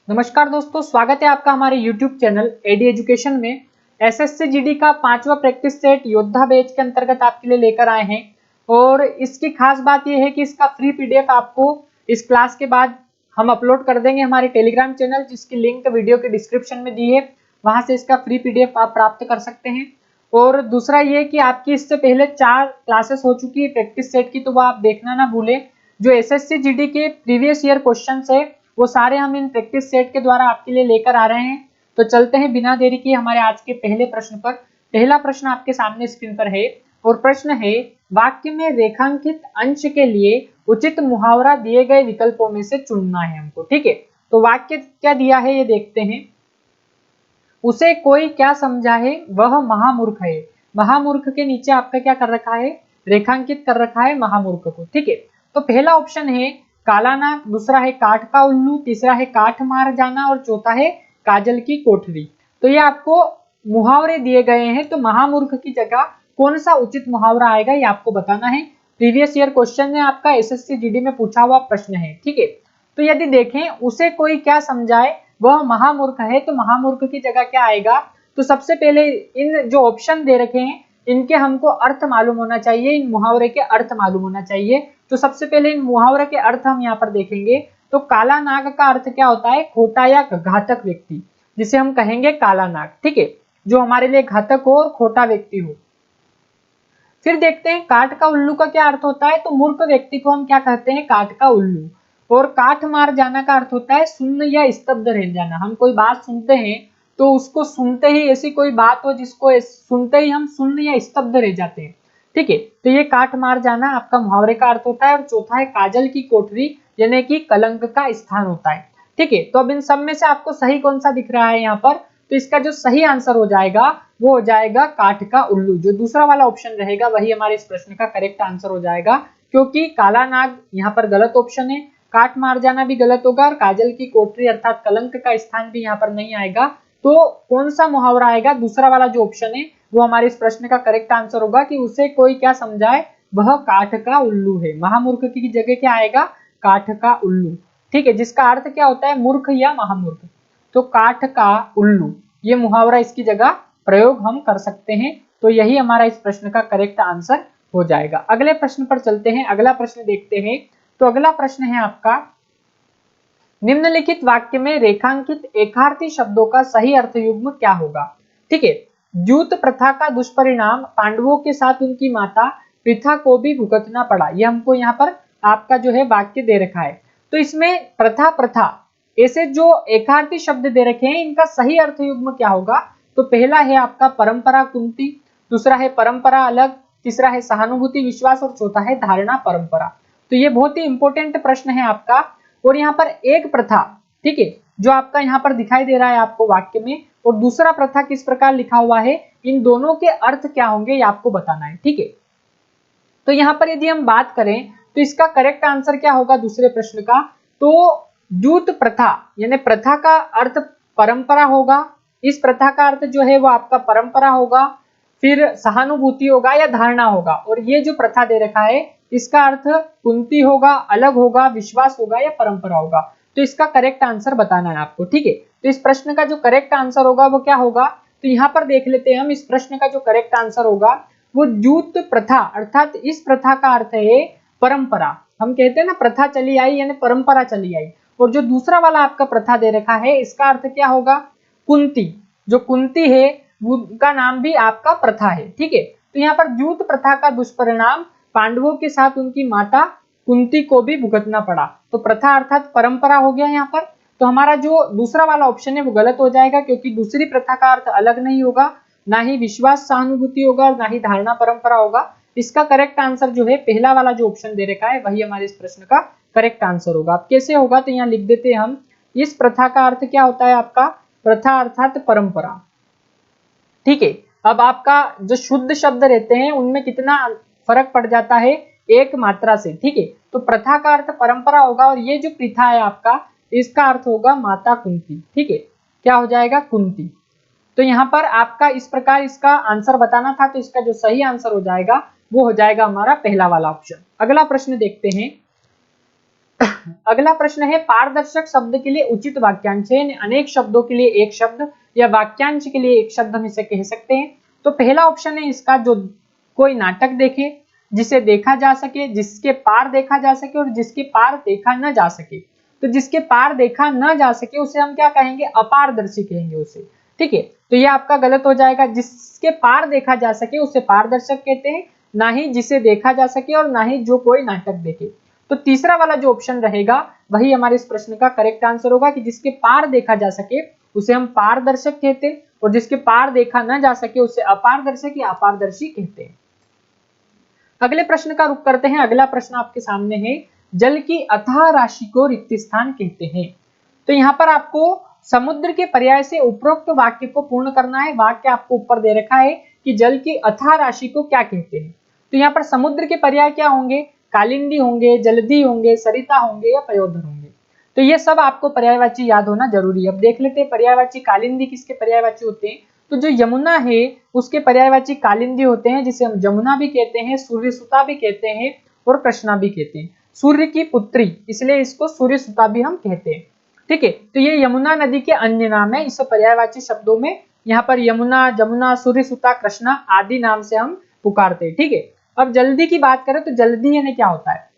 नमस्कार दोस्तों, स्वागत है आपका हमारे YouTube चैनल एडी एजुकेशन में। एसएससी जीडी का 5वां प्रैक्टिस सेट योद्धा बैच के अंतर्गत आपके लिए लेकर आए हैं और इसकी खास बात यह है कि इसका फ्री पीडीएफ आपको इस क्लास के बाद हम अपलोड कर देंगे हमारे टेलीग्राम चैनल, जिसकी लिंक वीडियो के डिस्क्रिप्शन में दी है। वहां से इसका फ्री पीडीएफ आप प्राप्त कर सकते हैं। और दूसरा ये कि आपकी इससे पहले 4 क्लासेस हो चुकी है प्रैक्टिस सेट की, तो वो आप देखना ना भूलें। जो एसएससी जीडी के प्रीवियस ईयर क्वेश्चन है वो सारे हम इन प्रैक्टिस सेट के द्वारा आपके लिए लेकर आ रहे हैं। तो चलते हैं बिना देरी किए हमारे आज के पहले प्रश्न पर। पहला प्रश्न आपके सामने स्क्रीन पर है और प्रश्न है, वाक्य में रेखांकित अंश के लिए उचित मुहावरा दिए गए विकल्पों में से चुनना है हमको। ठीक है, तो वाक्य क्या दिया है ये देखते हैं। उसे कोई क्या समझा है वह महामूर्ख है। महामूर्ख के नीचे आपका क्या कर रखा है, रेखांकित कर रखा है महामूर्ख को। ठीक है, तो पहला ऑप्शन है काला नाक, दूसरा है काठ का उल्लू, तीसरा है काठ मार जाना और चौथा है काजल की कोठरी। तो ये आपको मुहावरे दिए गए हैं, तो महामूर्ख की जगह कौन सा उचित मुहावरा आएगा ये आपको बताना है। प्रीवियस ईयर क्वेश्चन है आपका, एसएससी जीडी में पूछा हुआ प्रश्न है। ठीक है, तो यदि देखें उसे कोई क्या समझाए वह महामूर्ख है, तो महामूर्ख की जगह क्या आएगा। तो सबसे पहले इन जो ऑप्शन दे रखे हैं इनके हमको अर्थ मालूम होना चाहिए, इन मुहावरे के अर्थ मालूम होना चाहिए। तो सबसे पहले इन मुहावरे के अर्थ हम यहाँ पर देखेंगे। तो काला नाग का अर्थ क्या होता है, खोटा या घातक व्यक्ति, जिसे हम कहेंगे काला नाग। ठीक है, जो हमारे लिए घातक हो और खोटा व्यक्ति हो। फिर देखते हैं काठ का उल्लू का क्या अर्थ होता है। तो मूर्ख व्यक्ति को हम क्या कहते हैं, काठ का उल्लू। और काठ मार जाना का अर्थ होता है सुन्न या स्तब्ध रह जाना। हम कोई बात सुनते हैं तो उसको सुनते ही ऐसी कोई बात हो जिसको सुनते ही हम सुन्न या स्तब्ध रह जाते हैं। ठीक है, तो ये काठ मार जाना आपका मुहावरे का अर्थ होता है। और चौथा है काजल की कोठरी, यानी कि कलंक का स्थान होता है। ठीक है, तो अब इन सब में से आपको सही कौन सा दिख रहा है यहाँ पर। तो इसका जो सही आंसर हो जाएगा वो हो जाएगा काठ का उल्लू। जो दूसरा वाला ऑप्शन रहेगा वही हमारे इस प्रश्न का करेक्ट आंसर हो जाएगा, क्योंकि काला नाग यहाँ पर गलत ऑप्शन है, काठ मार जाना भी गलत होगा और काजल की कोठरी अर्थात कलंक का स्थान भी यहाँ पर नहीं आएगा। तो कौन सा मुहावरा आएगा, दूसरा वाला जो ऑप्शन है वो हमारे इस प्रश्न का करेक्ट आंसर होगा कि उसे कोई क्या समझाए वह काठ का उल्लू है। महामूर्ख की जगह क्या आएगा, काठ का उल्लू। ठीक है, जिसका अर्थ क्या होता है, मूर्ख या महामूर्ख। तो काठ का उल्लू ये मुहावरा इसकी जगह प्रयोग हम कर सकते हैं। तो यही हमारा इस प्रश्न का करेक्ट आंसर हो जाएगा। अगले प्रश्न पर चलते हैं, अगला प्रश्न देखते हैं। तो अगला प्रश्न है आपका, निम्नलिखित वाक्य में रेखांकित एकार्थी शब्दों का सही अर्थ युग्म क्या होगा। ठीक है, जूत प्रथा का दुष्परिणाम पांडवों के साथ उनकी माता प्रथा को भी भुगतना पड़ा। यह हमको यहाँ पर आपका जो है वाक्य दे रखा है। तो इसमें प्रथा प्रथा ऐसे जो एकार्थी शब्द दे रखे हैं इनका सही अर्थ युग्म क्या होगा। तो पहला है आपका परंपरा कुंती, दूसरा है परंपरा अलग, तीसरा है सहानुभूति विश्वास और चौथा है धारणा परंपरा। तो ये बहुत ही इंपॉर्टेंट प्रश्न है आपका। और यहाँ पर एक प्रथा, ठीक है, जो आपका यहाँ पर दिखाई दे रहा है आपको वाक्य में, और दूसरा प्रथा किस प्रकार लिखा हुआ है, इन दोनों के अर्थ क्या होंगे ये आपको बताना है। ठीक है, तो यहाँ पर यदि हम बात करें तो इसका करेक्ट आंसर क्या होगा दूसरे प्रश्न का। तो जूत प्रथा यानी प्रथा का अर्थ परंपरा होगा, इस प्रथा का अर्थ जो है वो आपका परंपरा होगा, फिर सहानुभूति होगा या धारणा होगा, और ये जो प्रथा दे रखा है इसका अर्थ कुंती होगा, अलग होगा, विश्वास होगा या परंपरा होगा। तो इसका करेक्ट आंसर बताना है आपको। ठीक है, तो इस प्रश्न का जो करेक्ट आंसर होगा वो क्या होगा। तो यहाँ पर देख लेते हैं हम, इस प्रश्न का जो करेक्ट आंसर होगा वो जूत प्रथा, अर्थात इस प्रथा का अर्थ है परंपरा। हम कहते हैं ना प्रथा चली आई यानी परंपरा चली आई। और जो दूसरा वाला आपका प्रथा दे रखा है इसका अर्थ क्या होगा, कुंती। जो कुंती है उनका नाम भी आपका प्रथा है। ठीक है, तो यहाँ पर जूत प्रथा का दुष्परिणाम पांडवों के साथ उनकी माता कुंती को भी भुगतना पड़ा। तो प्रथा अर्थात परंपरा हो गया यहाँ पर। तो हमारा जो दूसरा वाला ऑप्शन है वो गलत हो जाएगा, क्योंकि दूसरी प्रथा का अर्थ अलग नहीं होगा, ना ही विश्वास सहानुभूति होगा और ना ही धारणा परंपरा होगा। इसका करेक्ट आंसर जो है पहला वाला जो ऑप्शन दे रखा है वही हमारे इस प्रश्न का करेक्ट आंसर होगा। अब कैसे होगा, तो यहाँ लिख देते हैं हम, इस प्रथा का अर्थ क्या होता है आपका, प्रथा अर्थात परंपरा। ठीक है, अब आपका जो शुद्ध शब्द रहते हैं उनमें कितना फर्क पड़ जाता है, एक मात्रा से। ठीक है, तो प्रथा का अर्थ परंपरा होगा और ये जो प्रथा है आपका इसका अर्थ होगा माता कुंती। ठीक है, क्या हो जाएगा, कुंती। तो यहाँ पर आपका इस प्रकार इसका आंसर बताना था, तो इसका जो सही आंसर हो जाएगा वो हो जाएगा हमारा पहला वाला ऑप्शन। अगला प्रश्न देखते हैं, अगला प्रश्न है पारदर्शक शब्द के लिए उचित वाक्यांश है, अनेक शब्दों के लिए एक शब्द या वाक्यांश के लिए एक शब्द हम इसे कह सकते हैं। तो पहला ऑप्शन है इसका, जो कोई नाटक देखे जिसे देखा जा सके, जिसके पार देखा जा सके और जिसके पार देखा न जा सके। तो जिसके पार देखा न जा सके उसे हम क्या कहेंगे, अपारदर्शी कहेंगे उसे। ठीक है, तो ये आपका गलत हो जाएगा। जिसके पार देखा जा सके उसे पारदर्शक कहते हैं, ना ही जिसे देखा जा सके और ना ही जो कोई नाटक देखे। तो तीसरा वाला जो ऑप्शन रहेगा वही हमारे इस प्रश्न का करेक्ट आंसर होगा कि जिसके पार देखा जा सके उसे हम पारदर्शक कहते हैं और जिसके पार देखा न जा सके उसे अपारदर्शक या अपारदर्शी कहते हैं। अगले प्रश्न का रुख करते हैं। अगला प्रश्न आपके सामने है, जल की अथाह राशि को रिक्त स्थान कहते हैं। तो यहाँ पर आपको समुद्र के पर्याय से उपरोक्त वाक्य को पूर्ण करना है। वाक्य आपको ऊपर दे रखा है कि जल की अथाह राशि को क्या कहते हैं। तो यहाँ पर समुद्र के पर्याय क्या होंगे, कालिंदी होंगे, जलधि होंगे, सरिता होंगे या पयोधर होंगे। तो ये सब आपको पर्यायवाची याद होना जरूरी है। अब देख लेते हैं पर्यायवाची कालिंदी किसके पर्यायवाची होते हैं। तो जो यमुना है उसके पर्यायवाची कालिंदी होते हैं, जिसे हम जमुना भी कहते हैं, सूर्यसुता भी कहते हैं और कृष्णा भी कहते हैं। सूर्य की पुत्री इसलिए इसको सूर्यसुता भी हम कहते हैं। ठीक है, तो ये यमुना नदी के अन्य नाम है। इस पर्यायवाची शब्दों में यहाँ पर यमुना, जमुना, सूर्यसुता, कृष्णा आदि नाम से हम पुकारते हैं। ठीक है, अब जल्दी की बात करें तो जल्दी यानी क्या होता है।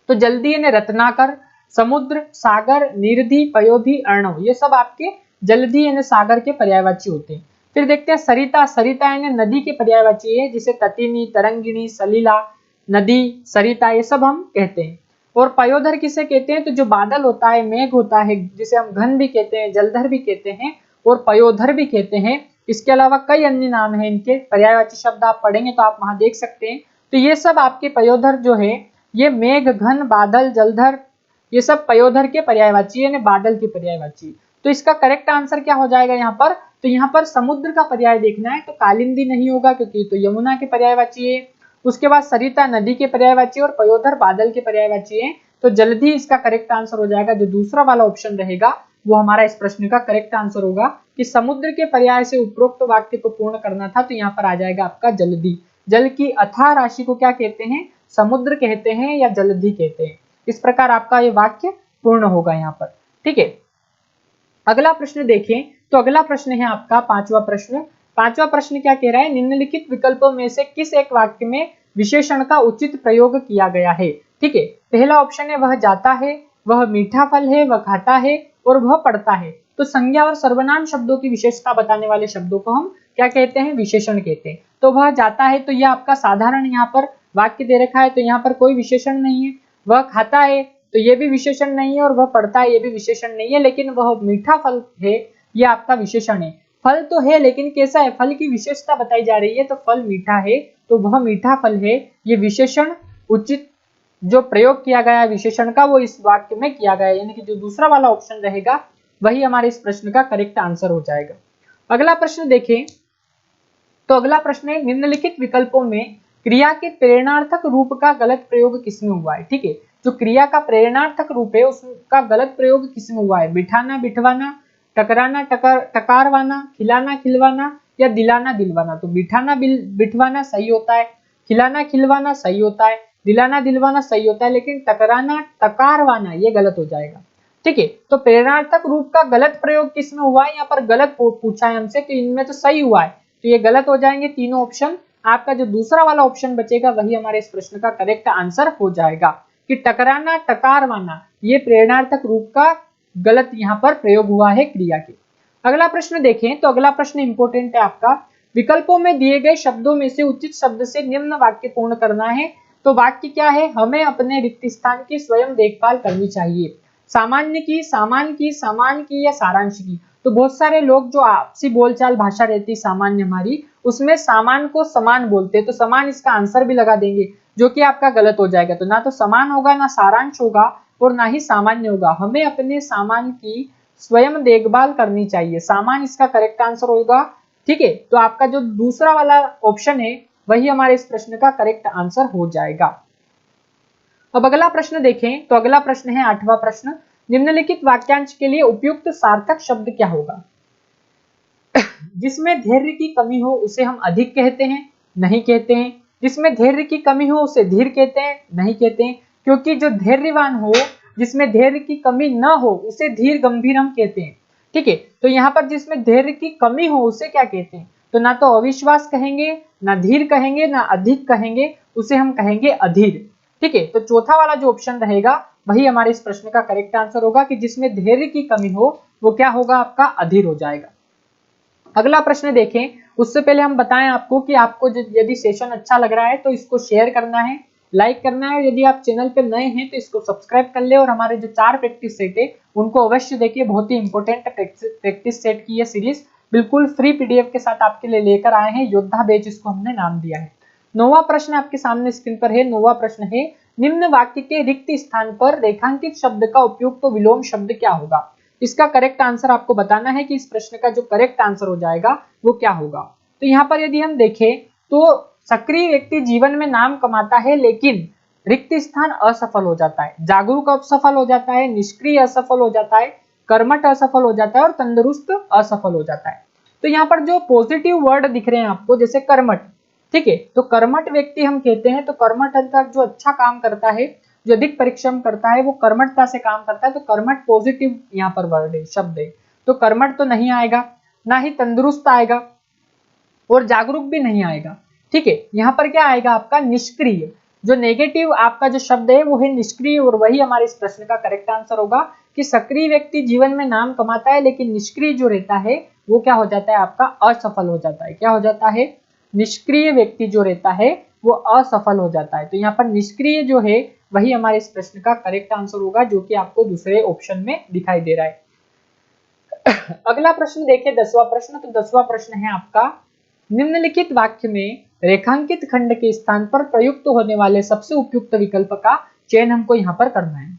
तो जल्दी यानी रत्नाकर, समुद्र, सागर, निरधि, पयोधि, अर्णव, ये सब आपके जल्दी यानी सागर के पर्यायवाची होते हैं। फिर देखते हैं सरिता। सरिता यानी नदी के पर्यायवाची है, जिसे तटिनी, तरंगिणी, सलीला, नदी, सरिता ये सब हम कहते हैं। और पयोधर किसे कहते हैं, तो जो बादल होता है, मेघ होता है, जिसे हम घन भी कहते हैं, जलधर भी कहते हैं और पयोधर भी कहते हैं। इसके अलावा कई अन्य नाम हैं इनके, पर्यायवाची शब्द आप पढ़ेंगे तो आप वहां देख सकते हैं। तो ये सब आपके पयोधर जो है, ये मेघ, घन, बादल, जलधर, ये सब पयोधर के पर्यायवाची है, बादल के पर्यायवाची। तो इसका करेक्ट आंसर क्या हो जाएगा यहाँ पर, तो यहाँ पर समुद्र का पर्याय देखना है, तो कालिंदी नहीं होगा क्योंकि तो यमुना के पर्यायवाची है। उसके बाद सरिता नदी के पर्यायवाची और पयोधर बादल के पर्यायवाची है। तो जल्दी इसका करेक्ट आंसर हो जाएगा, जो दूसरा वाला ऑप्शन रहेगा वो हमारा इस प्रश्न का करेक्ट आंसर होगा कि समुद्र के पर्याय से उपरोक्त वाक्य को पूर्ण करना था। तो यहाँ पर आ जाएगा आपका जल्दी। जल की अथाह राशि को क्या कहते हैं, समुद्र कहते हैं या जलधि कहते हैं। इस प्रकार आपका ये वाक्य पूर्ण होगा यहाँ पर। ठीक है, अगला प्रश्न देखें। तो अगला प्रश्न है आपका पांचवा प्रश्न। पांचवा प्रश्न क्या कह रहा है, निम्नलिखित विकल्पों में से किस एक वाक्य में विशेषण का उचित प्रयोग किया गया है। ठीक है, पहला ऑप्शन है वह जाता है, वह मीठा फल है, वह खाता है और वह पढ़ता है। तो संज्ञा और सर्वनाम शब्दों की विशेषता बताने वाले शब्दों को हम क्या कहते हैं, विशेषण कहते हैं। तो वह जाता है, तो यह आपका साधारण यहाँ पर वाक्य दे रखा है, तो यहाँ पर कोई विशेषण नहीं है। वह खाता है तो ये भी विशेषण नहीं है और वह पढ़ता है ये भी विशेषण नहीं है, लेकिन वह मीठा फल है ये आपका विशेषण है। फल तो है लेकिन कैसा है, फल की विशेषता बताई जा रही है, तो फल मीठा है तो वह मीठा फल है। ये विशेषण उचित जो प्रयोग किया गया है विशेषण का वो इस वाक्य में किया गया है, यानी कि जो दूसरा वाला ऑप्शन रहेगा वही हमारे इस प्रश्न का करेक्ट आंसर हो जाएगा। अगला प्रश्न देखें। तो अगला प्रश्न है, निम्नलिखित विकल्पों में क्रिया के प्रेरणार्थक रूप का गलत प्रयोग किसमें हुआ है। ठीक है, जो क्रिया का प्रेरणार्थक रूप है उसका गलत प्रयोग किसमें हुआ है, बिठाना, बिठवाना, टकराना, टकारवाना, खिलाना, खिलवाना या दिलाना, दिलवाना। तो बिठाना, बिठवाना सही होता है, खिलाना, खिलवाना सही होता है, दिलाना, दिलवाना सही होता है, लेकिन टकराना, टकारवाना ये गलत हो जाएगा। ठीक है, तो प्रेरणार्थक रूप का गलत प्रयोग किसमें हुआ है, यहाँ पर गलत पूछा है हमसे, तो इनमें तो सही हुआ है, तो ये गलत हो जाएंगे तीनों ऑप्शन। आपका जो दूसरा वाला ऑप्शन बचेगा वही हमारे इस प्रश्न का करेक्ट आंसर हो जाएगा कि टकराना, टकारवाना ये प्रेरणार्थक रूप का गलत यहाँ पर प्रयोग हुआ है क्रिया के। अगला प्रश्न देखें। तो अगला प्रश्न इंपॉर्टेंट है आपका, विकल्पों में दिए गए शब्दों में से उचित शब्द से निम्न वाक्य पूर्ण करना है। तो वाक्य क्या है, हमें अपने रिक्त स्थान की स्वयं देखभाल करनी चाहिए। सामान्य की, सामान की, समान की या सारांश की। तो बहुत सारे लोग जो आपसी बोलचाल भाषा रहती सामान्य हमारी, उसमें सामान को समान बोलते हैं, तो समान इसका आंसर भी लगा देंगे, जो कि आपका गलत हो जाएगा। तो ना तो समान होगा, ना सारांश होगा और ना ही सामान्य होगा। हमें अपने सामान की स्वयं देखभाल करनी चाहिए, सामान इसका करेक्ट आंसर होगा। ठीक है, तो आपका जो दूसरा वाला ऑप्शन है वही हमारे इस प्रश्न का करेक्ट आंसर हो जाएगा। अब अगला प्रश्न देखें। तो अगला प्रश्न है आठवां प्रश्न, निम्नलिखित वाक्यांश के लिए उपयुक्त सार्थक शब्द क्या होगा। जिसमें धैर्य की कमी हो उसे हम अधिक कहते हैं, नहीं कहते हैं। जिसमें धैर्य की कमी हो उसे धीर कहते हैं, नहीं कहते हैं। क्योंकि जो धैर्यवान हो, जिसमें धैर्य की कमी न हो, उसे धीर गंभीर हम कहते हैं। ठीक है, तो यहाँ पर जिसमें धैर्य की कमी हो उसे क्या कहते हैं? तो ना तो अविश्वास कहेंगे, ना धीर कहेंगे, ना अधिक कहेंगे, उसे हम कहेंगे अधीर। ठीक है, तो चौथा वाला जो ऑप्शन रहेगा वही हमारे इस प्रश्न का करेक्ट आंसर होगा कि जिसमें धैर्य की कमी हो वो क्या होगा? आपका अधीर हो जाएगा। अगला प्रश्न देखें, उससे पहले हम बताएं आपको कि आपको यदि सेशन अच्छा लग रहा है तो इसको शेयर करना है, लाइक करना है, और यदि आप चैनल पे नए हैं तो इसको सब्सक्राइब कर ले, और हमारे जो 4 प्रैक्टिस सेट है उनको अवश्य देखिए। बहुत ही इंपॉर्टेंट प्रैक्टिस सेट की ये सीरीज बिल्कुल फ्री पीडीएफ के साथ आपके लिए लेकर आए हैं। योद्धा बैच इसको हमने नाम दिया है। 9वां प्रश्न आपके सामने स्क्रीन पर है। 9वां प्रश्न है, निम्न वाक्य के रिक्त स्थान पर रेखांकित शब्द का उपयोग तो विलोम शब्द क्या होगा? इसका करेक्ट आंसर आपको बताना है कि इस प्रश्न का जो करेक्ट आंसर हो जाएगा वो क्या होगा। तो यहाँ पर यदि हम देखें तो सक्रिय व्यक्ति जीवन में नाम कमाता है लेकिन रिक्त स्थान असफल हो जाता है, जागरूक असफल हो जाता है, निष्क्रिय असफल हो जाता है, कर्मठ असफल हो जाता है और तंदुरुस्त असफल हो जाता है। तो यहाँ पर जो पॉजिटिव वर्ड दिख रहे हैं आपको, जैसे कर्मठ, ठीक है, तो कर्मठ व्यक्ति हम कहते हैं, तो कर्मठ अर्थात जो अच्छा काम करता है, जो अधिक परिश्रम करता है, वो कर्मठता से काम करता है, तो कर्मठ पॉजिटिव यहाँ पर वर्ड है, शब्द है। तो कर्मठ तो नहीं आएगा, ना ही तंदुरुस्त आएगा और जागरूक भी नहीं आएगा। ठीक है, यहाँ पर क्या आएगा? आपका निष्क्रिय। जो नेगेटिव आपका जो शब्द है वो है निष्क्रिय, और वही हमारे इस प्रश्न का करेक्ट आंसर होगा कि सक्रिय व्यक्ति जीवन में नाम कमाता है लेकिन निष्क्रिय जो रहता है वो क्या हो जाता है? आपका असफल हो जाता है। क्या हो जाता है? निष्क्रिय व्यक्ति जो रहता है वो असफल हो जाता है। तो यहाँ पर निष्क्रिय जो है वही हमारे इस प्रश्न का करेक्ट आंसर होगा, जो कि आपको दूसरे ऑप्शन में दिखाई दे रहा है। अगला प्रश्न देखिए, 10वां प्रश्न। तो 10वां प्रश्न है आपका, निम्नलिखित वाक्य में रेखांकित खंड के स्थान पर प्रयुक्त होने वाले सबसे उपयुक्त विकल्प का चयन हमको यहाँ पर करना है।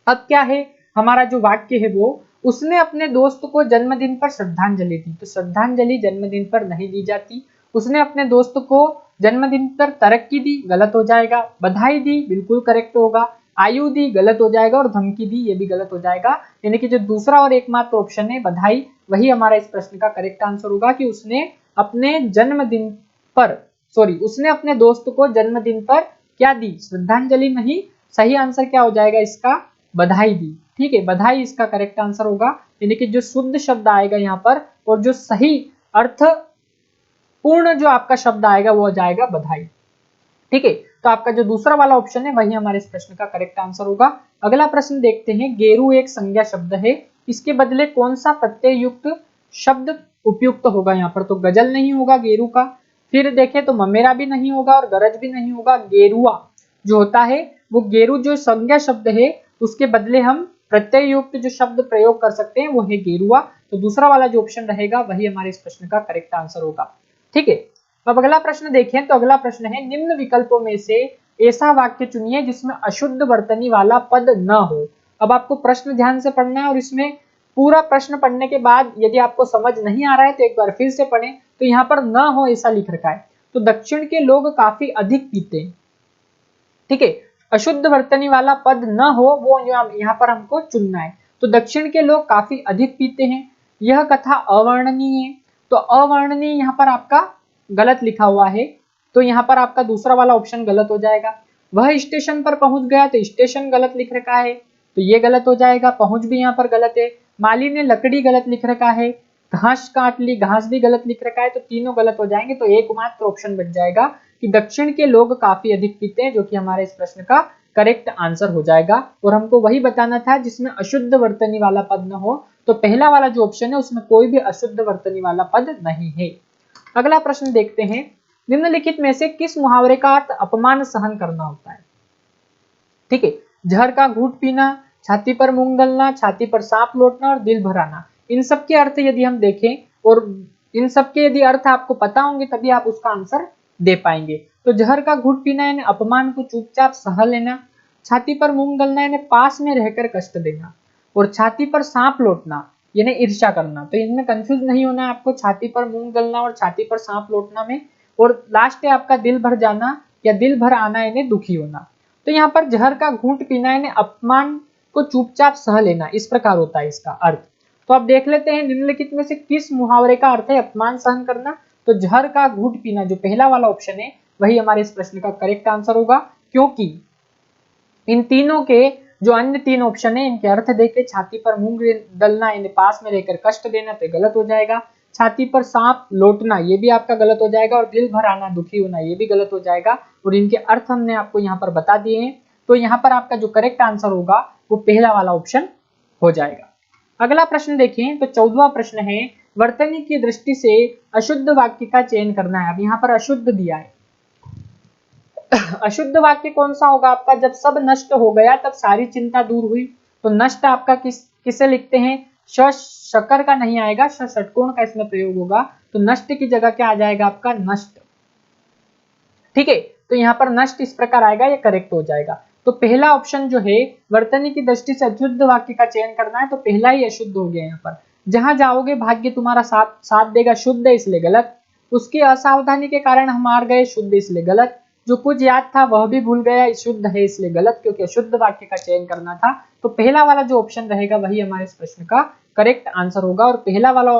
अब क्या है, हमारा जो वाक्य है वो, उसने अपने दोस्त को जन्मदिन पर श्रद्धांजलि दी। तो श्रद्धांजलि जन्मदिन पर नहीं दी जाती। उसने अपने दोस्त को जन्मदिन पर तरक्की दी, गलत हो जाएगा। बधाई दी, बिल्कुल करेक्ट होगा। आयु दी, गलत हो जाएगा। और धमकी दी, ये भी गलत हो जाएगा। यानी कि जो दूसरा और एकमात्र ऑप्शन है बधाई, वही हमारा इस प्रश्न का करेक्ट आंसर होगा कि उसने अपने जन्मदिन पर, सॉरी, उसने अपने दोस्त को जन्मदिन पर क्या दी? श्रद्धांजलि नहीं, सही आंसर क्या हो जाएगा इसका? बधाई दी। ठीक है, बधाई इसका करेक्ट आंसर होगा। यानी कि जो शुद्ध शब्द आएगा यहाँ पर और जो सही अर्थ पूर्ण जो आपका शब्द आएगा वो जाएगा बधाई। ठीक है, तो आपका जो दूसरा वाला ऑप्शन है वही हमारे इस प्रश्न का करेक्ट आंसर होगा। अगला प्रश्न देखते हैं, गेरू एक संज्ञा शब्द है, इसके बदले कौन सा प्रत्यय युक्त शब्द उपयुक्त होगा? यहाँ पर तो गजल नहीं होगा गेरू का, फिर देखें तो ममेरा भी नहीं होगा और गरज भी नहीं होगा। गेरुआ जो होता है वो, गेरू जो संज्ञा शब्द है उसके बदले हम प्रत्यय युक्त जो शब्द प्रयोग कर सकते हैं वो है गेरुआ। तो दूसरा वाला जो ऑप्शन रहेगा वही हमारे इस प्रश्न का करेक्ट आंसर होगा। ठीक है, अब अगला प्रश्न देखें। तो अगला प्रश्न है, निम्न विकल्पों में से ऐसा वाक्य चुनिए जिसमें अशुद्ध वर्तनी वाला पद न हो। अब आपको प्रश्न ध्यान से पढ़ना है और इसमें पूरा प्रश्न पढ़ने के बाद यदि आपको समझ नहीं आ रहा है तो एक बार फिर से पढ़ें। तो यहाँ पर न हो ऐसा लिख रखा है, तो दक्षिण के लोग काफी अधिक पीते हैं। ठीक है, अशुद्ध वर्तनी वाला पद न हो वो यहाँ पर हमको चुनना है। तो दक्षिण के लोग काफी अधिक पीते हैं, यह कथा अवर्णनीय है। तो अवर्णनीय यहाँ पर आपका गलत लिखा हुआ है, तो यहाँ पर आपका दूसरा वाला ऑप्शन गलत हो जाएगा। वह स्टेशन पर पहुंच गया, तो स्टेशन गलत लिख रखा है, तो ये गलत हो जाएगा। पहुंच भी यहाँ पर गलत है। माली ने लकड़ी गलत लिख रखा है। घास काट ली, घास भी गलत लिख रखा है, तो तीनों गलत हो जाएंगे। तो एकमात्र ऑप्शन बच जाएगा कि दक्षिण के लोग काफी अधिक पीते हैं, जो कि हमारे इस प्रश्न का करेक्ट आंसर हो जाएगा। और हमको वही बताना था जिसमें अशुद्ध वर्तनी वाला पद न हो। तो पहला वाला जो ऑप्शन है उसमें कोई भी अशुद्ध वर्तनी वाला पद नहीं है। अगला प्रश्न देखते हैं, निम्नलिखित में से किस मुहावरे का अर्थ अपमान सहन करना होता है? ठीक है, जहर का घूंट पीना, छाती पर मूंग दलना, छाती पर सांप लौटना और दिल भर आना। इन सब के अर्थ यदि हम देखें और इन सब के यदि अर्थ आपको पता होंगे तभी आप उसका आंसर दे पाएंगे। तो जहर का घूंट पीना यानी अपमान को चुपचाप सह लेना, छाती पर मूंग दलना यानी पास में रहकर कष्ट देना, और छाती पर सांप लौटना यानी ईर्ष्या करना। तो इनमें कंफ्यूज नहीं होना है आपको, छाती पर मूंग दलना और छाती पर सांप लौटना में। और लास्ट है आपका दिल भर जाना या दिल भर आना यानी दुखी होना। तो यहाँ पर जहर का घूंट पीना यानी अपमान को चुपचाप सह लेना, इस प्रकार होता है इसका अर्थ। तो आप देख लेते हैं निम्नलिखित में से किस मुहावरे का अर्थ है अपमान सहन करना। तो जहर का घूंट पीना जो पहला वाला ऑप्शन है वही हमारे इस प्रश्न का करेक्ट आंसर होगा, क्योंकि इन तीनों के जो अन्य तीन ऑप्शन है इनके अर्थ देके छाती पर मूंग दलना यानी पास में रहकर कष्ट देना तो गलत हो जाएगा। छाती पर सांप लौटना ये भी आपका गलत हो जाएगा और दिल भर आना दुखी होना ये भी गलत हो जाएगा और इनके अर्थ हमने आपको यहाँ पर बता दिए हैं। तो यहाँ पर आपका जो करेक्ट आंसर होगा वो पहला वाला ऑप्शन हो जाएगा। अगला प्रश्न देखें तो 14वां प्रश्न है वर्तनी की दृष्टि से अशुद्ध वाक्य का चयन करना है। अब यहाँ पर अशुद्ध दिया है। अशुद्ध वाक्य कौन सा होगा आपका, जब सब नष्ट हो गया तब सारी चिंता दूर हुई। तो नष्ट आपका किसे लिखते हैं, शकर का नहीं आएगा, षटकोण का इसमें प्रयोग होगा। तो नष्ट की जगह क्या आ जाएगा आपका नष्ट। ठीक है, तो यहाँ पर नष्ट इस प्रकार आएगा, ये करेक्ट हो जाएगा। तो पहला ऑप्शन जो है वर्तनी की दृष्टि से अशुद्ध वाक्य का चयन करना है, तो पहला ही अशुद्ध हो गया। यहाँ पर जहां जाओगे भाग्य तुम्हारा साथ देगा, शुद्ध है इसलिए गलत। उसकी असावधानी के कारण हम हार गए, शुद्ध इसलिए गलत। जो कुछ याद था वह भी भूल गया, शुद्ध है इसलिए गलत, क्योंकि अशुद्ध वाक्य का चयन करना था। तो पहला वाला जो ऑप्शन रहेगा वही हमारे इस प्रश्न का करेक्ट आंसर होगा। और पहला वाला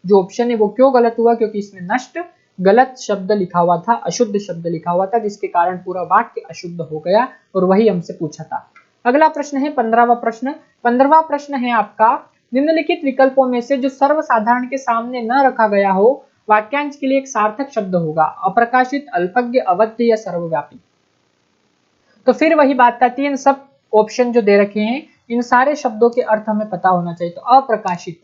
जो ऑप्शन है वो क्यों गलत हुआ, क्योंकि इसमें नष्ट गलत शब्द लिखा हुआ था, अशुद्ध शब्द लिखा हुआ था, जिसके कारण पूरा वाक्य अशुद्ध हो गया और वही हमसे पूछा था। अगला प्रश्न है 15वां प्रश्न। 15वां प्रश्न है आपका निम्नलिखित विकल्पों में से जो सर्वसाधारण के सामने न रखा गया हो वाक्यांश के लिए एक सार्थक शब्द होगा, अप्रकाशित, अल्पज्ञ, अवध्य या सर्वव्यापी। तो फिर वही बात आती है, इन सब ऑप्शन जो दे रखे हैं इन सारे शब्दों के अर्थ हमें पता होना चाहिए। तो अप्रकाशित,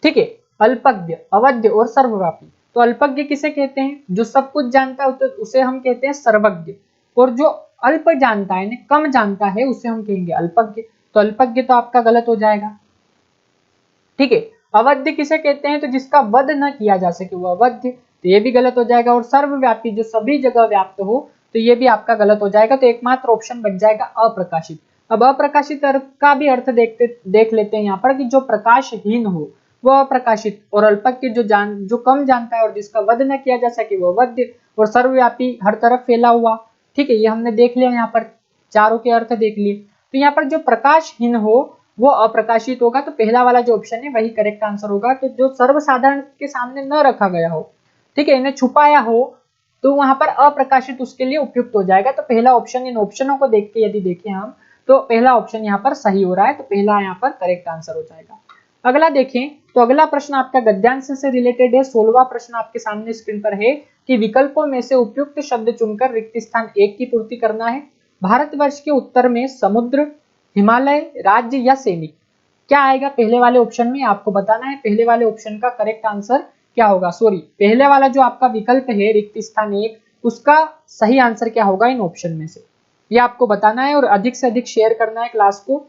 ठीक है, अल्पज्ञ, अवध्य और सर्वव्यापी। तो अल्पज्ञ किसे कहते हैं, जो सब कुछ जानता है तो उसे हम कहते हैं सर्वज्ञ, और जो अल्प जानता है, कम जानता है, उसे हम कहेंगे अल्पज्ञ। तो अल्पज्ञ तो आपका गलत हो जाएगा। ठीक है, अवध्य किसे कहते हैं, तो जिसका वध न किया जा सके वो अवध्य, तो ये भी गलत हो जाएगा। और सर्वव्यापी, जो सभी जगह व्याप्त हो, तो ये भी आपका गलत हो जाएगा। तो एकमात्र ऑप्शन बन जाएगा अप्रकाशित। अब अप्रकाशित अर्थ का भी अर्थ देख लेते हैं यहाँ पर, कि जो प्रकाशहीन हो वो अप्रकाशित, और अल्पज्ञ जो कम जानता है और जिसका वध न किया जा सके वो अवध्य, और सर्वव्यापी हर तरफ फैला हुआ। ठीक है, ये हमने देख लिया, यहाँ पर चारों के अर्थ देख लिए। तो यहाँ पर जो प्रकाशहीन हो वो अप्रकाशित होगा। तो पहला वाला जो ऑप्शन है वही करेक्ट आंसर होगा। तो जो सर्वसाधारण के सामने न रखा गया हो, ठीक है, इन्हें छुपाया हो, तो वहां पर अप्रकाशित उसके लिए उपयुक्त हो जाएगा। तो पहला ऑप्शन, इन ऑप्शनों को देख के यदि देखें हम, तो पहला ऑप्शन यहाँ पर सही हो रहा है। तो पहला यहाँ पर करेक्ट आंसर हो जाएगा। अगला देखें तो अगला प्रश्न आपका गद्यांश से रिलेटेड है। 16वां प्रश्न आपके सामने स्क्रीन पर है कि विकल्पों में से उपयुक्त शब्द चुनकर रिक्त स्थान 1 की पूर्ति करना है। भारतवर्ष के उत्तर में समुद्र, हिमालय, राज्य या सैनिक, क्या आएगा पहले वाले ऑप्शन में, आपको बताना है पहले वाले ऑप्शन का करेक्ट आंसर क्या होगा। सॉरी, पहले वाला जो आपका विकल्प है रिक्त स्थान 1, उसका सही आंसर क्या होगा इन ऑप्शन में से, ये आपको बताना है और अधिक से अधिक शेयर करना है क्लास को।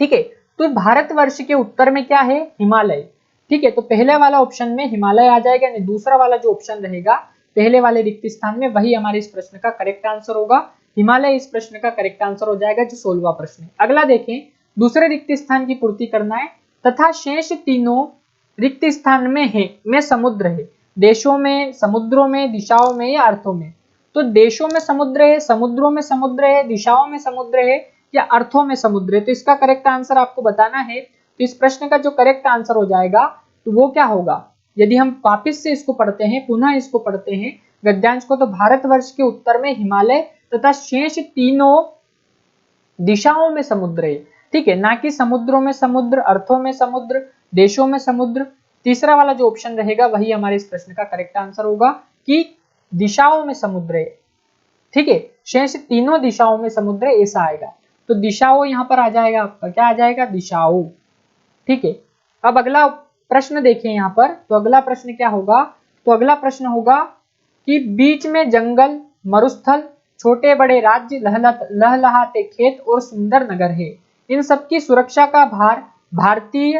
ठीक है, तो भारतवर्ष के उत्तर में क्या है, हिमालय। ठीक है, तो पहले वाला ऑप्शन में हिमालय आ जाएगा, यानी दूसरा वाला जो ऑप्शन रहेगा पहले वाले रिक्त स्थान में, वही हमारे इस प्रश्न का करेक्ट आंसर होगा। हिमालय इस प्रश्न का करेक्ट आंसर हो जाएगा, जो 16वां प्रश्न है। अगला देखें, दूसरे रिक्त स्थान की पूर्ति करना है। तथा शेष तीनों रिक्त स्थान में समुद्र है, देशों में, समुद्रों में, दिशाओं में या अर्थों में। तो देशों में समुद्र है, समुद्रों में समुद्र है, दिशाओं में समुद्र है या अर्थों में समुद्र है। तो इसका करेक्ट आंसर आपको बताना है। तो इस प्रश्न का जो करेक्ट आंसर हो जाएगा तो वो क्या होगा, यदि हम वापिस से इसको पढ़ते हैं, पुनः इसको पढ़ते हैं गद्यांश को, तो भारतवर्ष के उत्तर में हिमालय तथा शेष तीनों दिशाओं में समुद्र है। ठीक है, ना कि समुद्रों में समुद्र, अर्थों में समुद्र, देशों में समुद्र। तीसरा वाला जो ऑप्शन रहेगा वही हमारे इस प्रश्न का करेक्ट आंसर होगा कि दिशाओं में समुद्र है। ठीक है, शेष तीनों दिशाओं में समुद्र है, ऐसा आएगा। तो दिशाओं यहाँ पर आ जाएगा आपका, क्या आ जाएगा, दिशाओं। ठीक है, अब अगला प्रश्न देखें यहाँ पर, तो अगला प्रश्न क्या होगा, तो अगला प्रश्न होगा कि बीच में जंगल, मरुस्थल, छोटे बड़े राज्य, लहलहाते खेत और सुंदर नगर है। इन सबकी सुरक्षा का भार भारतीय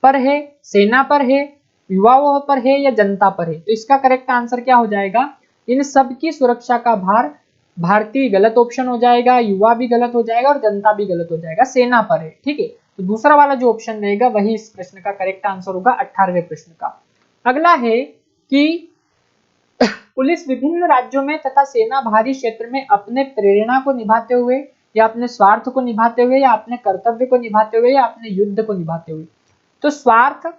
पर है, सेना पर है, युवाओं पर है या जनता पर है। तो इसका करेक्ट आंसर क्या हो जाएगा, इन सबकी सुरक्षा का भार भारतीय गलत ऑप्शन हो जाएगा, युवा भी गलत हो जाएगा और जनता भी गलत हो जाएगा, सेना पर है। ठीक है, तो दूसरा वाला जो ऑप्शन रहेगा वही इस प्रश्न का करेक्ट आंसर होगा 18वें प्रश्न का। अगला है कि पुलिस विभिन्न राज्यों में तथा सेना बाहरी क्षेत्र में अपने प्रेरणा को निभाते हुए या अपने स्वार्थ को निभाते हुए या अपने कर्तव्य को निभाते हुए या अपने युद्ध को निभाते हुए। तो स्वार्थ,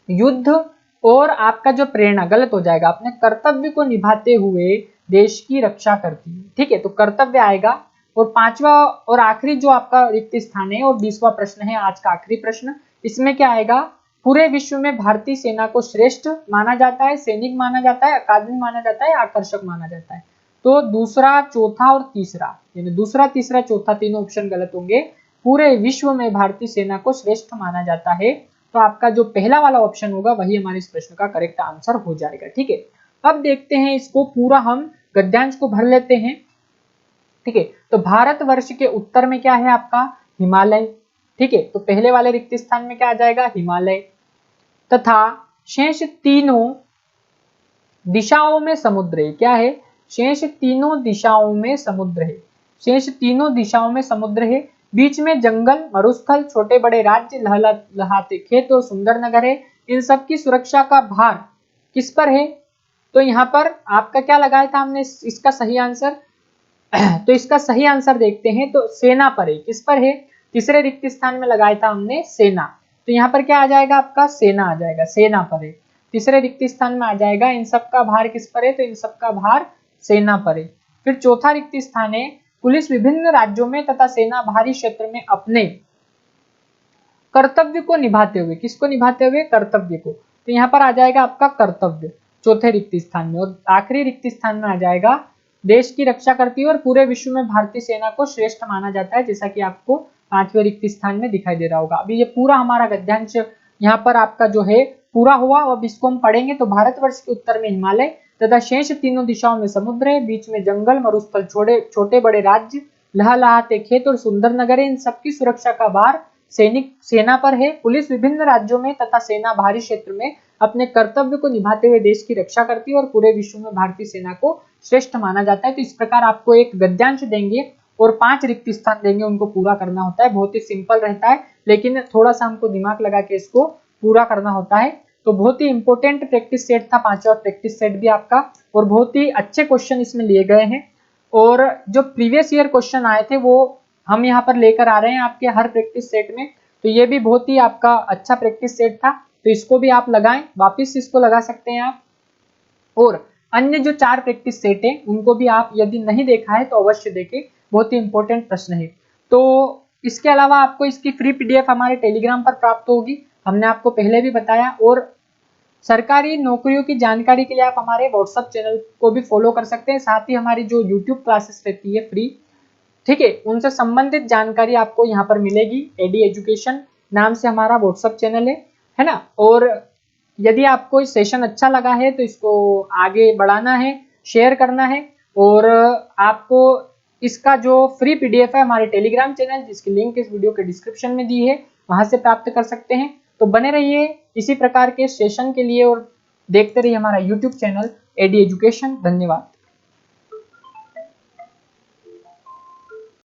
युद्ध और आपका जो प्रेरणा गलत हो जाएगा, अपने कर्तव्य को निभाते हुए देश की रक्षा करती है। ठीक है, तो कर्तव्य आएगा। और पांचवा और आखिरी जो आपका रिक्त स्थान है और 20वां प्रश्न है आज का आखिरी प्रश्न, इसमें क्या आएगा, पूरे विश्व में भारतीय सेना को श्रेष्ठ माना जाता है, सैनिक माना जाता है, अकादमिक माना जाता है, आकर्षक माना जाता है। तो दूसरा, चौथा और तीसरा, यानी दूसरा, तीसरा, चौथा तीनों ऑप्शन गलत होंगे। पूरे विश्व में भारतीय सेना को श्रेष्ठ माना जाता है, तो आपका जो पहला वाला ऑप्शन होगा वही हमारे इस प्रश्न का करेक्ट आंसर हो जाएगा। ठीक है, अब देखते हैं इसको पूरा, हम गद्यांश को भर लेते हैं। ठीक है, तो भारतवर्ष के उत्तर में क्या है आपका, हिमालय। ठीक है, तो पहले वाले रिक्त स्थान में क्या आ जाएगा, हिमालय, तथा शेष तीनों दिशाओं में समुद्र है। क्या है, शेष तीनों दिशाओं में समुद्र है, शेष तीनों दिशाओं में समुद्र है, बीच में जंगल, मरुस्थल, छोटे बड़े राज्य, लहलहाते खेत और सुंदर नगर है। इन सब की सुरक्षा का भार किस पर है, तो यहाँ पर आपका क्या लगाया था हमने इसका सही आंसर, तो इसका सही आंसर देखते हैं, तो सेना पर है। किस पर है, तीसरे रिक्त स्थान में लगाया था हमने सेना, तो यहाँ पर क्या आ जाएगा आपका, सेना आ जाएगा, सेना पर है, तीसरे रिक्त स्थान में आ जाएगा। इन सब का भार किस पर है, तो इन सब का भार सेना पर है। फिर चौथा रिक्त स्थान है, पुलिस विभिन्न राज्यों में तथा सेना बाहरी क्षेत्र में अपने कर्तव्य को निभाते हुए, किसको निभाते हुए, कर्तव्य को, तो यहाँ पर आ जाएगा आपका कर्तव्य चौथे रिक्त स्थान में। और आखिरी रिक्त स्थान में आ जाएगा देश की रक्षा करती है और पूरे विश्व में भारतीय सेना को श्रेष्ठ माना जाता है, जैसा कि आपको पांचवें रिक्त स्थान में दिखाई दे रहा होगा। अभी ये पूरा हमारा गद्यांश यहाँ पर आपका जो है पूरा हुआ। अब इसको हम पढ़ेंगे, तो भारतवर्ष के उत्तर में हिमालय तथा शेष तीनों दिशाओं में समुद्र है, बीच में जंगल, मरुस्थल, छोटे बड़े राज्य, लहलहाते खेत और सुंदर नगर है। इन सबकी सुरक्षा का भार सैनिक सेना पर है। पुलिस विभिन्न राज्यों में तथा सेना बाहरी क्षेत्र में अपने कर्तव्य को निभाते हुए देश की रक्षा करती है और पूरे विश्व में भारतीय सेना को श्रेष्ठ माना जाता है। तो इस प्रकार आपको एक गद्यांश देंगे और 5 रिक्त स्थान देंगे, उनको पूरा करना होता है। बहुत ही सिंपल रहता है, लेकिन थोड़ा सा हमको दिमाग लगा के इसको पूरा करना होता है। तो बहुत ही इंपॉर्टेंट प्रैक्टिस सेट था, 5वां प्रैक्टिस सेट भी आपका, और बहुत ही अच्छे क्वेश्चन इसमें लिए गए हैं। और जो प्रीवियस ईयर क्वेश्चन आए थे वो हम यहाँ पर लेकर आ रहे हैं आपके हर प्रैक्टिस सेट में। तो ये भी बहुत ही आपका अच्छा प्रैक्टिस सेट था, तो इसको भी आप लगाएं, वापिस इसको लगा सकते हैं आप। और अन्य जो 4 प्रैक्टिस सेट है उनको भी आप यदि नहीं देखा है तो अवश्य देखें, बहुत ही इंपॉर्टेंट प्रश्न है। तो इसके अलावा आपको इसकी फ्री पीडीएफ हमारे टेलीग्राम पर प्राप्त होगी, हमने आपको पहले भी बताया। और सरकारी नौकरियों की जानकारी के लिए आप हमारे व्हाट्सएप चैनल को भी फॉलो कर सकते हैं, साथ ही हमारी जो यूट्यूब क्लासेस रहती है फ्री, ठीक है, उनसे संबंधित जानकारी आपको यहाँ पर मिलेगी। एडी एजुकेशन नाम से हमारा व्हाट्सएप चैनल है ना। और यदि आपको इस सेशन अच्छा लगा है तो इसको आगे बढ़ाना है, शेयर करना है। और आपको इसका जो फ्री पीडीएफ है हमारे टेलीग्राम चैनल, जिसकी लिंक इस वीडियो के डिस्क्रिप्शन में दी है, वहां से प्राप्त कर सकते हैं। तो बने रहिए इसी प्रकार के सेशन के लिए और देखते रहिए हमारा यूट्यूब चैनल एडी एजुकेशन। धन्यवाद।